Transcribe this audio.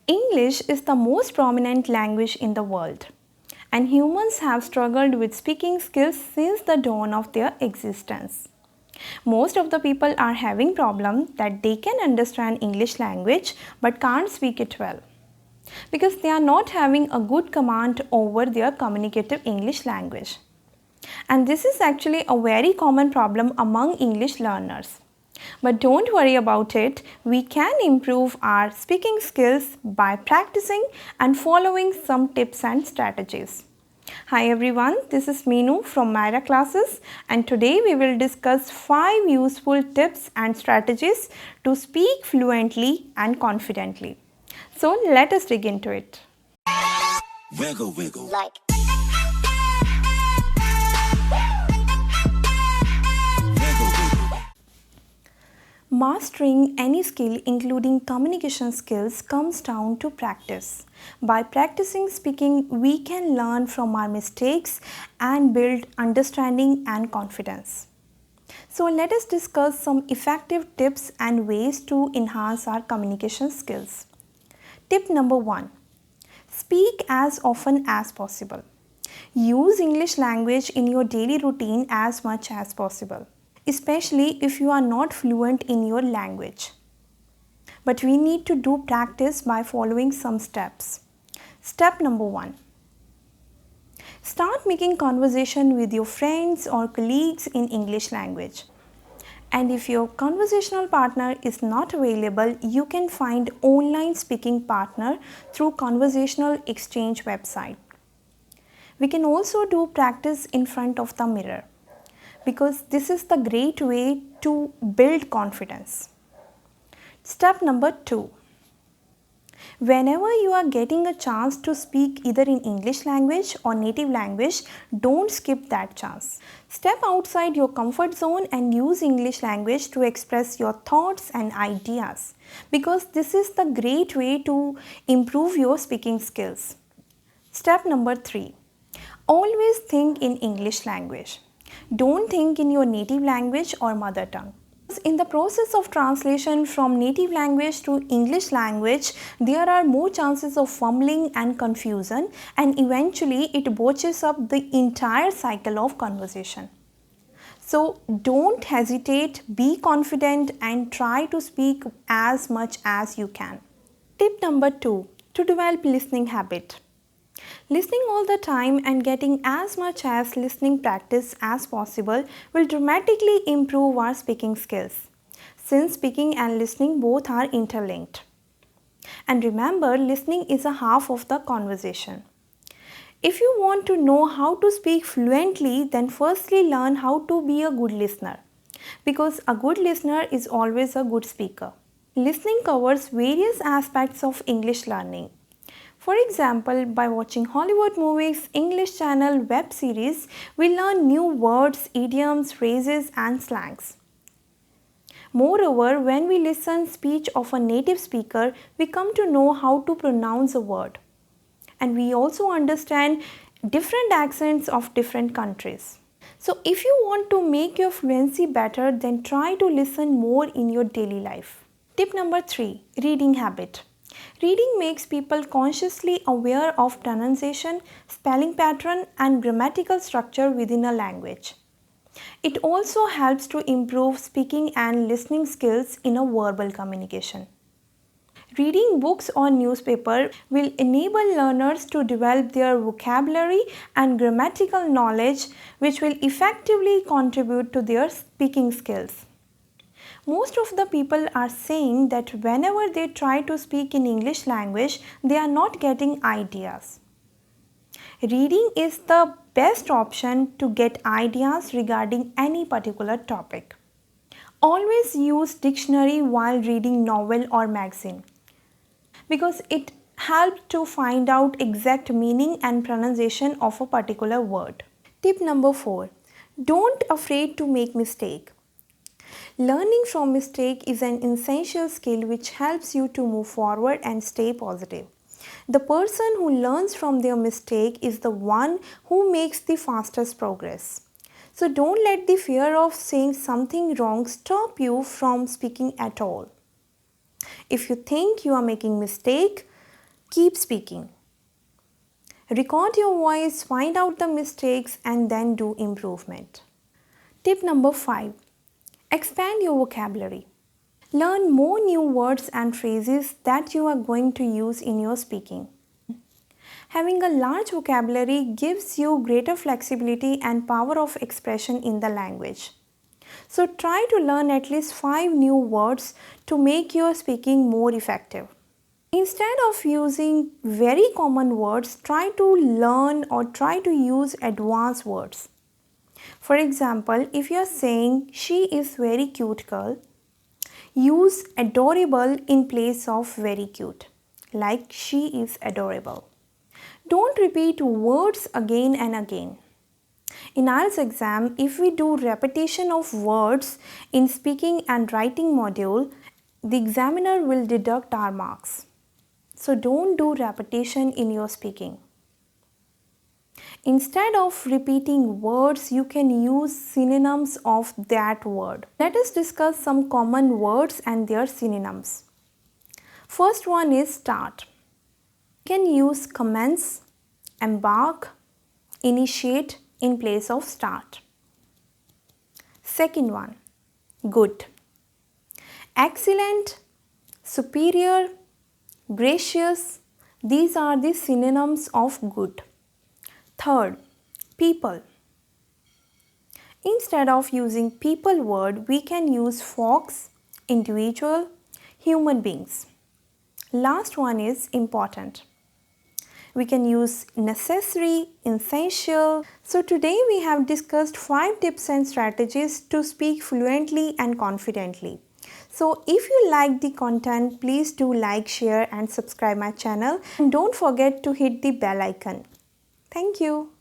English is the most prominent language in the world, and humans have struggled with speaking skills since the dawn of their existence. Most of the people are having problem that they can understand English language but can't speak it well because they are not having a good command over their communicative English language. And this is actually a very common problem among English learners. But don't worry about it, we can improve our speaking skills by practicing and following some tips and strategies. Hi everyone, this is Meenu from Myra Classes, and today we will discuss 5 useful tips and strategies to speak fluently and confidently. So let us dig into it. Wiggle, wiggle. Like. Mastering any skill, including communication skills, comes down to practice. By practicing speaking, we can learn from our mistakes and build understanding and confidence. So let us discuss some effective tips and ways to enhance our communication skills. Tip number 1. Speak as often as possible. Use English language in your daily routine as much as possible, especially if you are not fluent in your language. But we need to do practice by following some steps. Step number 1. Start making conversation with your friends or colleagues in English language. And if your conversational partner is not available, you can find online speaking partner through conversational exchange website. We can also do practice in front of the mirror, because this is the great way to build confidence. Step number 2. Whenever you are getting a chance to speak either in English language or native language, don't skip that chance. Step outside your comfort zone and use English language to express your thoughts and ideas, because this is the great way to improve your speaking skills. Step number 3. Always think in English language. Don't think in your native language or mother tongue. In the process of translation from native language to English language, there are more chances of fumbling and confusion, and eventually it botches up the entire cycle of conversation. So don't hesitate, be confident and try to speak as much as you can. Tip number 2. To develop listening habit. Listening all the time and getting as much as listening practice as possible will dramatically improve our speaking skills, since speaking and listening both are interlinked. And remember, listening is a half of the conversation. If you want to know how to speak fluently, then firstly learn how to be a good listener, because a good listener is always a good speaker. Listening covers various aspects of English learning. For example, by watching Hollywood movies, English channel, web series, we learn new words, idioms, phrases and slangs. Moreover, when we listen speech of a native speaker, we come to know how to pronounce a word. And we also understand different accents of different countries. So if you want to make your fluency better, then try to listen more in your daily life. Tip number 3. Reading habit. Reading makes people consciously aware of pronunciation, spelling pattern and grammatical structure within a language. It also helps to improve speaking and listening skills in a verbal communication. Reading books or newspaper will enable learners to develop their vocabulary and grammatical knowledge, which will effectively contribute to their speaking skills. Most of the people are saying that whenever they try to speak in English language, they are not getting ideas. Reading is the best option to get ideas regarding any particular topic. Always use dictionary while reading novel or magazine, because it helps to find out exact meaning and pronunciation of a particular word. Tip number 4. Don't afraid to make mistake. Learning from mistake is an essential skill which helps you to move forward and stay positive. The person who learns from their mistake is the one who makes the fastest progress. So don't let the fear of saying something wrong stop you from speaking at all. If you think you are making mistake, Keep speaking. Record your voice, find out the mistakes, and then do improvement. Tip number 5. Expand your vocabulary. Learn more new words and phrases that you are going to use in your speaking. Having a large vocabulary gives you greater flexibility and power of expression in the language. So try to learn at least 5 new words to make your speaking more effective. Instead of using very common words, try to learn or try to use advanced words. For example, if you are saying she is very cute girl, use adorable in place of very cute, like she is adorable. Don't repeat words again and again. In IELTS exam, if we do repetition of words in speaking and writing module, the examiner will deduct our marks. So don't do repetition in your speaking. Instead of repeating words, you can use synonyms of that word. Let us discuss some common words and their synonyms. First one is start. You can use commence, embark, initiate in place of start. Second one, good. Excellent, superior, gracious, these are the synonyms of good. Third, people. Instead of using people word, we can use folks, individual, human beings. Last one is important. We can use necessary, essential. So today we have discussed 5 tips and strategies to speak fluently and confidently. So if you like the content, please do like, share and subscribe my channel. And don't forget to hit the bell icon. Thank you.